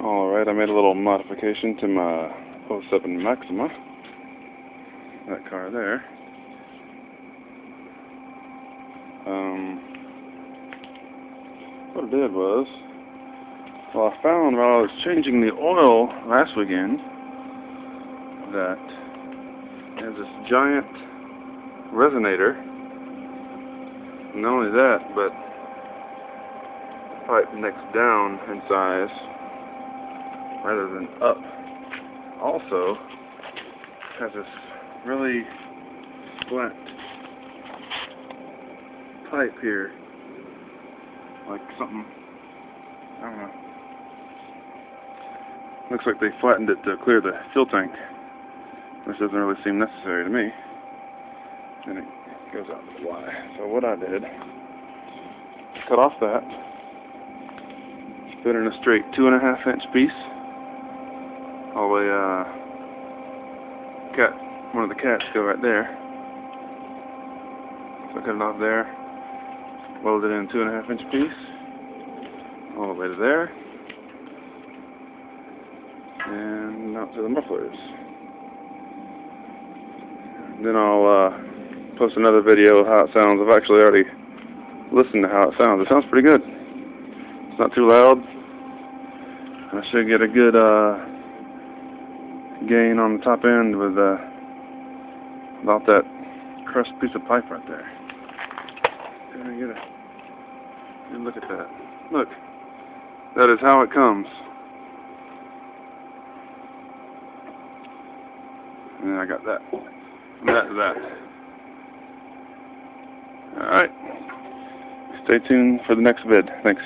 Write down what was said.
Alright, I made a little modification to my '07 Maxima. That car there. What I did was, well, I found while I was changing the oil last weekend that there's this giant resonator. Not only that, but the pipe next down in size rather than up also has this really flat pipe here, like something, I don't know, looks like they flattened it to clear the fuel tank, which doesn't really seem necessary to me, and it goes out to the Y. So what I did, cut off that, fit in a straight 2.5 inch piece, all the way, one of the cats go right there. So I cut it off there, welded it in a 2.5 inch piece, all the way to there, and out to the mufflers. Then I'll post another video of how it sounds. I've actually already listened to how it sounds. It sounds pretty good. It's not too loud. I should get a good gain on the top end with about that crushed piece of pipe right there. Can I get a good look at that? Look, that is how it comes. And then I got that. From that to that. Alright. Stay tuned for the next vid. Thanks.